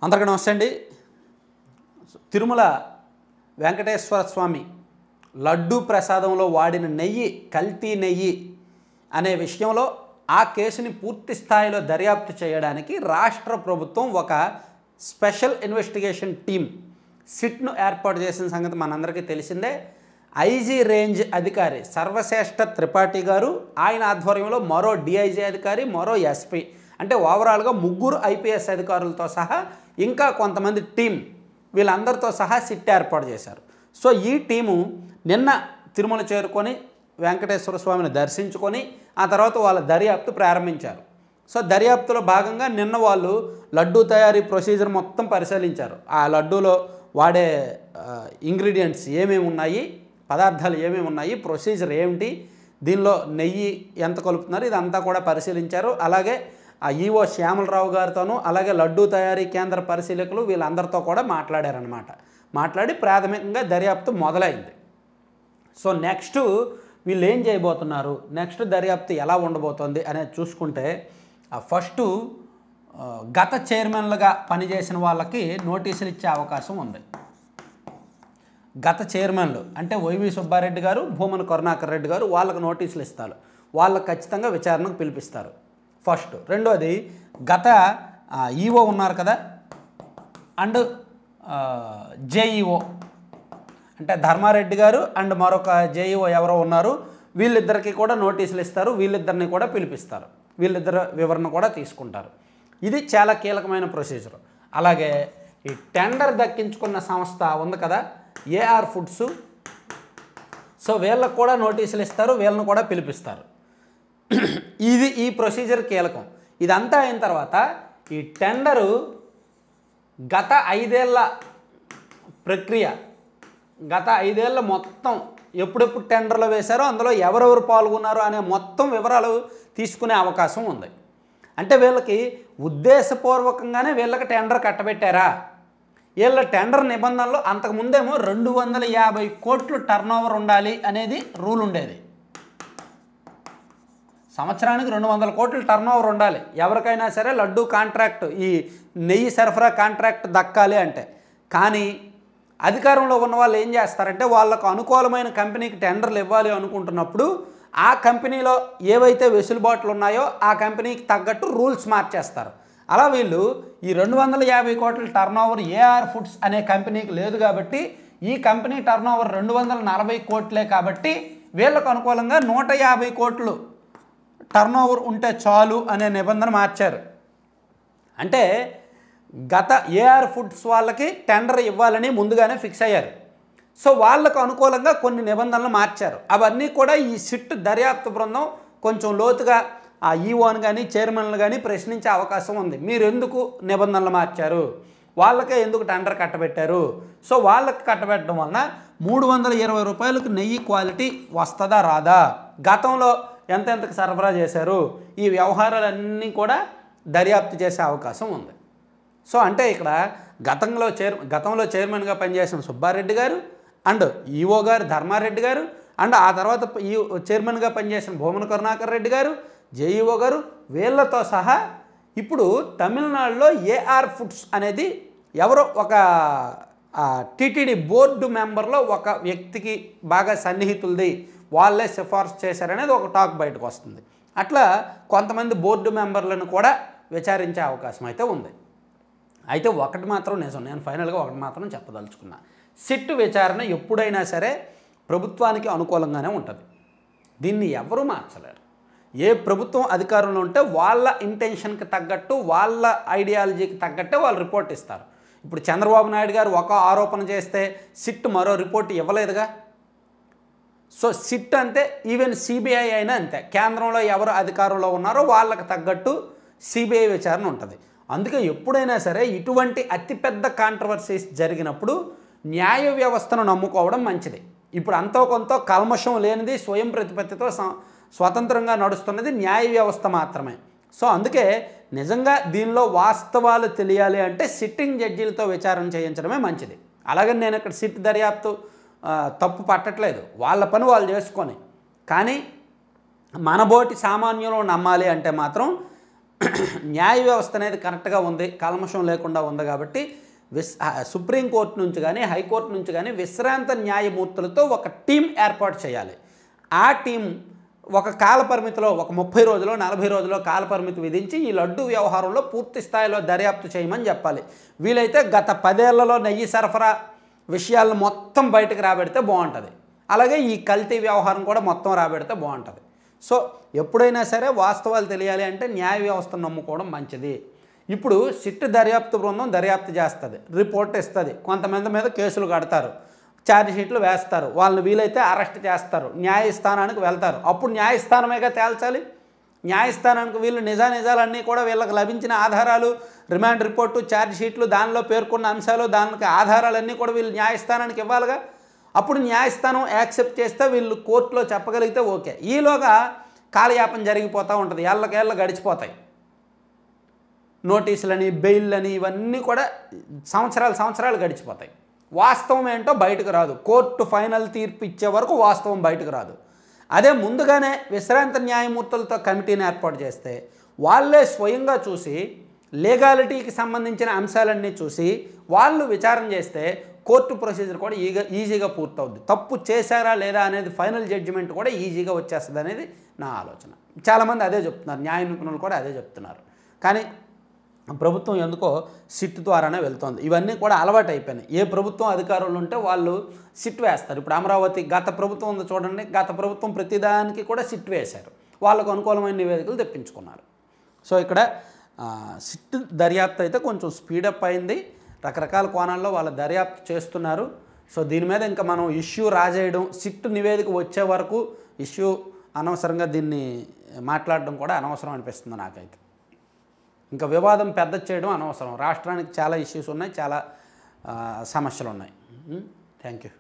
అందరికీ నమస్తే అండి. తిరుమల వెంకటేశ్వర స్వామి లడ్డూ ప్రసాదంలో వాడిన నెయ్యి కల్తీ నెయ్యి అనే విషయంలో ఆ కేసుని పూర్తి స్థాయిలో దర్యాప్తు చేయడానికి రాష్ట్ర ప్రభుత్వం ఒక స్పెషల్ ఇన్వెస్టిగేషన్ టీమ్ సిట్ను ఏర్పాటు చేసిన సంగతి మనందరికీ తెలిసిందే. ఐజీ రేంజ్ అధికారి సర్వశ్రేష్ఠ త్రిపాఠి గారు, ఆయన ఆధ్వర్యంలో మరో డిఐజీ అధికారి, మరో ఎస్పీ, అంటే ఓవరాల్గా ముగ్గురు ఐపీఎస్ అధికారులతో సహా ఇంకా కొంతమంది టీం, వీళ్ళందరితో సహా సిట్ ఏర్పాటు చేశారు. సో ఈ టీము నిన్న తిరుమల చేరుకొని వెంకటేశ్వర స్వామిని దర్శించుకొని ఆ తర్వాత వాళ్ళ దర్యాప్తు ప్రారంభించారు. సో దర్యాప్తులో భాగంగా నిన్న వాళ్ళు లడ్డూ తయారీ ప్రొసీజర్ మొత్తం పరిశీలించారు. ఆ లడ్డూలో వాడే ఇంగ్రీడియంట్స్ ఏమేమి ఉన్నాయి, పదార్థాలు ఏమేమి ఉన్నాయి, ప్రొసీజర్ ఏమిటి, దీనిలో నెయ్యి ఎంత కలుపుతున్నారు, ఇదంతా కూడా పరిశీలించారు. అలాగే ఆ ఈఓ శ్యామలరావు గారితోనూ అలాగే లడ్డూ తయారీ కేంద్ర పరిశీలకులు వీళ్ళందరితో కూడా మాట్లాడారనమాట. మాట్లాడి ప్రాథమికంగా దర్యాప్తు మొదలైంది. సో నెక్స్ట్ వీళ్ళు ఏం చేయబోతున్నారు, నెక్స్ట్ దర్యాప్తు ఎలా ఉండబోతోంది అనేది చూసుకుంటే ఫస్ట్ గత చైర్మన్లుగా పనిచేసిన వాళ్ళకి నోటీసులు ఇచ్చే అవకాశం ఉంది. గత చైర్మన్లు అంటే వైవి సుబ్బారెడ్డి గారు, భూమన కరుణాకర్ రెడ్డి గారు, వాళ్ళకు నోటీసులు ఇస్తారు. వాళ్ళకు ఖచ్చితంగా విచారణకు పిలిపిస్తారు ఫస్ట్. రెండోది గత ఈఓ ఉన్నారు కదా అండ్ జేఈఓ అంటే ధర్మారెడ్డి గారు అండ్ మరొక జేఈఓ ఎవరో ఉన్నారు, వీళ్ళిద్దరికి కూడా నోటీసులు ఇస్తారు. వీళ్ళిద్దరిని కూడా పిలిపిస్తారు. వీళ్ళిద్దరు వివరణ కూడా తీసుకుంటారు. ఇది చాలా కీలకమైన ప్రొసీజర్. అలాగే ఈ టెండర్ దక్కించుకున్న సంస్థ ఉంది కదా ఏఆర్ ఫుడ్స్, సో వీళ్ళకు కూడా నోటీసులు ఇస్తారు, వీళ్ళని కూడా పిలిపిస్తారు. ఈ ప్రొసీజర్ కీలకం. ఇదంతా అయిన తర్వాత ఈ టెండరు గత 5 ఏళ్ల ప్రక్రియ, గత 5 ఏళ్ళ మొత్తం ఎప్పుడెప్పుడు టెండర్లు వేశారో అందులో ఎవరెవరు పాల్గొన్నారో అనే మొత్తం వివరాలు తీసుకునే అవకాశం ఉంది. అంటే వీళ్ళకి ఉద్దేశపూర్వకంగానే వీళ్ళకి టెండర్ కట్టబెట్టారా, వీళ్ళ టెండర్ నిబంధనలు అంతకుముందేమో 250 కోట్లు టర్నోవర్ ఉండాలి అనేది రూల్ ఉండేది. సంవత్సరానికి 200 కోట్ల టర్నోవర్ ఉండాలి ఎవరికైనా సరే లడ్డూ కాంట్రాక్ట్, ఈ నెయ్యి సరఫరా కాంట్రాక్ట్ దక్కాలి అంటే. కానీ అధికారంలో ఉన్న వాళ్ళు ఏం చేస్తారంటే వాళ్ళకు అనుకూలమైన కంపెనీకి టెండర్లు ఇవ్వాలి అనుకుంటున్నప్పుడు ఆ కంపెనీలో ఏవైతే వెసులుబాట్లు ఉన్నాయో ఆ కంపెనీకి తగ్గట్టు రూల్స్ మార్చేస్తారు. అలా వీళ్ళు ఈ 250 కోట్ల టర్నోవర్ ఏఆర్ ఫుడ్స్ అనే కంపెనీకి లేదు కాబట్టి ఈ కంపెనీ టర్నోవర్ 240 కోట్లే కాబట్టి వీళ్ళకు అనుకూలంగా 150 కోట్లు టర్నోవర్ ఉంటే చాలు అనే నిబంధన మార్చారు. అంటే గత ఏఆర్ ఫుడ్స్ వాళ్ళకి టెండర్ ఇవ్వాలని ముందుగానే ఫిక్స్ అయ్యారు. సో వాళ్ళకు అనుకూలంగా కొన్ని నిబంధనలు మార్చారు. అవన్నీ కూడా ఈ సిట్ దర్యాప్తు బృందం కొంచెం లోతుగా ఆ ఈఓని కానీ చైర్మన్లు కానీ ప్రశ్నించే అవకాశం ఉంది. మీరు ఎందుకు నిబంధనలు మార్చారు, వాళ్ళకే ఎందుకు టెండర్ కట్టబెట్టారు, సో వాళ్ళకి కట్టబెట్టడం వలన 320 రూపాయలకు నెయ్యి క్వాలిటీ వస్తుందా రాదా, గతంలో ఎంతెంతకు సరఫరా చేశారు, ఈ వ్యవహారాలన్నీ కూడా దర్యాప్తు చేసే అవకాశం ఉంది. సో అంటే ఇక్కడ గతంలో చైర్మన్గా పనిచేసిన సుబ్బారెడ్డి గారు అండ్ ఈఓ గారు ధర్మారెడ్డి గారు అండ్ ఆ తర్వాత ఈ చైర్మన్గా పనిచేసిన భూమన కరుణాకర్ రెడ్డి గారు, జేఈఓ గారు, వీళ్ళతో సహా ఇప్పుడు తమిళనాడులో ఏఆర్ ఫుడ్స్ అనేది ఎవరో ఒక టీటీడీ బోర్డు మెంబర్లో ఒక వ్యక్తికి బాగా సన్నిహితులది, వాళ్ళే సిఫార్సు చేశారనేది ఒక టాక్ బయటకు వస్తుంది. అట్లా కొంతమంది బోర్డు మెంబర్లను కూడా విచారించే అవకాశం అయితే ఉంది. అయితే ఒకటి మాత్రం నిజం, నేను ఫైనల్గా ఒకటి మాత్రం చెప్పదలుచుకున్నా, సిట్ విచారణ ఎప్పుడైనా సరే ప్రభుత్వానికి అనుకూలంగానే ఉంటుంది. దీన్ని ఎవరూ మార్చలేరు. ఏ ప్రభుత్వం అధికారంలో ఉంటే వాళ్ళ ఇంటెన్షన్కి తగ్గట్టు వాళ్ళ ఐడియాలజీకి తగ్గట్టే వాళ్ళు రిపోర్ట్ ఇస్తారు. ఇప్పుడు చంద్రబాబు నాయుడు గారు ఒక ఆరోపణ చేస్తే సిట్ మరో రిపోర్ట్ ఇవ్వలేదుగా. సో సిట్ అంతే, ఈవెన్ సిబిఐ అయినా అంతే, కేంద్రంలో ఎవరు అధికారంలో ఉన్నారో వాళ్ళకి తగ్గట్టు సిబిఐ విచారణ ఉంటుంది. అందుకే ఎప్పుడైనా సరే ఇటువంటి అతిపెద్ద కాంట్రవర్సీస్ జరిగినప్పుడు న్యాయ వ్యవస్థను నమ్ముకోవడం మంచిది. ఇప్పుడు అంతో కొంత కల్మషం లేనిది స్వయం ప్రతిపత్తితో స్వతంత్రంగా నడుస్తున్నది న్యాయ వ్యవస్థ మాత్రమే. సో అందుకే నిజంగా దీనిలో వాస్తవాలు తెలియాలి అంటే సిట్టింగ్ జడ్జీలతో విచారణ చేయించడమే మంచిది. అలాగే నేను ఇక్కడ సిట్ దర్యాప్తు తప్పు పట్టట్లేదు, వాళ్ళ పని వాళ్ళు చేసుకొని. కానీ మనబోటి సామాన్యులు నమ్మాలి అంటే మాత్రం న్యాయ వ్యవస్థ అనేది కరెక్ట్గా ఉంది, కల్మషం లేకుండా ఉంది కాబట్టి సుప్రీంకోర్టు నుంచి కానీ హైకోర్టు నుంచి కానీ విశ్రాంత న్యాయమూర్తులతో ఒక టీం ఏర్పాటు చేయాలి. ఆ టీం ఒక కాల పరిమితిలో ఒక 30 రోజులో 40 రోజుల్లో కాల పరిమితి విధించి ఈ లడ్డు వ్యవహారంలో పూర్తి స్థాయిలో దర్యాప్తు చేయమని చెప్పాలి. వీలైతే గత 10 ఏళ్లలో నెయ్యి సరఫరా విషయాలను మొత్తం బయటకు రాబెడితే బాగుంటుంది. అలాగే ఈ కల్తీ వ్యవహారం కూడా మొత్తం రాబెడితే బాగుంటుంది. సో ఎప్పుడైనా సరే వాస్తవాలు తెలియాలి అంటే న్యాయ వ్యవస్థను నమ్ముకోవడం మంచిది. ఇప్పుడు సిట్ దర్యాప్తు బృందం దర్యాప్తు చేస్తుంది, రిపోర్ట్ ఇస్తుంది, కొంతమంది మీద కేసులు కడతారు, ఛార్జ్ షీట్లు వేస్తారు, వాళ్ళని వీలైతే అరెస్ట్ చేస్తారు, న్యాయస్థానానికి వెళ్తారు. అప్పుడు న్యాయస్థానమేగా తేల్చాలి. న్యాయస్థానానికి వీళ్ళు నిజానిజాలన్నీ కూడా వీళ్ళకి లభించిన ఆధారాలు, రిమాండ్ రిపోర్టు, ఛార్జ్ షీట్లు, దానిలో పేర్కొన్న అంశాలు, దానికి ఆధారాలన్నీ కూడా వీళ్ళు న్యాయస్థానానికి ఇవ్వాలిగా. అప్పుడు న్యాయస్థానం యాక్సెప్ట్ చేస్తే వీళ్ళు కోర్టులో చెప్పగలిగితే ఓకే. ఈలోగా కాలయాపన జరిగిపోతూ ఉంటుంది, ఏళ్ళకేళ్ళ గడిచిపోతాయి. నోటీసులని, బెయిల్లని ఇవన్నీ కూడా సంవత్సరాలు గడిచిపోతాయి. వాస్తవం ఏంటో బయటకు రాదు. కోర్టు ఫైనల్ తీర్పు ఇచ్చే వరకు వాస్తవం బయటకు రాదు. అదే ముందుగానే విశ్రాంత న్యాయమూర్తులతో కమిటీని ఏర్పాటు చేస్తే వాళ్ళే స్వయంగా చూసి లీగాలిటీకి సంబంధించిన అంశాలన్నీ చూసి వాళ్ళు విచారణ చేస్తే కోర్టు ప్రొసీజర్ కూడా ఈజీగా పూర్తవుద్ది. తప్పు చేశారా లేదా అనేది ఫైనల్ జడ్జిమెంట్ కూడా ఈజీగా వచ్చేస్తుంది అనేది నా ఆలోచన. చాలామంది అదే చెప్తున్నారు, న్యాయ నిపుణులు కూడా అదే చెప్తున్నారు. కానీ ప్రభుత్వం ఎందుకో సిట్ ద్వారానే వెళ్తోంది. ఇవన్నీ కూడా అలవాటు అయిపోయినాయి. ఏ ప్రభుత్వం అధికారులు ఉంటే వాళ్ళు సిట్ వేస్తారు. ఇప్పుడు అమరావతి గత ప్రభుత్వం ఉంది చూడండి, గత ప్రభుత్వం ప్రతిదానికి కూడా సిట్ వేశారు, వాళ్ళకు అనుకూలమైన నివేదికలు తెప్పించుకున్నారు. సో ఇక్కడ సిట్ దర్యాప్తు అయితే కొంచెం స్పీడప్ అయింది, రకరకాల కోణాల్లో వాళ్ళ దర్యాప్తు చేస్తున్నారు. సో దీని మీద ఇంకా మనం ఇష్యూ రాజేయడం, సిట్ నివేదిక వచ్చే వరకు ఇష్యూ అనవసరంగా దీన్ని మాట్లాడడం కూడా అనవసరం అనిపిస్తుంది నాకైతే. ఇంకా వివాదం పెద్ద చేయడం అనవసరం. రాష్ట్రానికి చాలా ఇష్యూస్ ఉన్నాయి, చాలా సమస్యలు ఉన్నాయి. Thank you.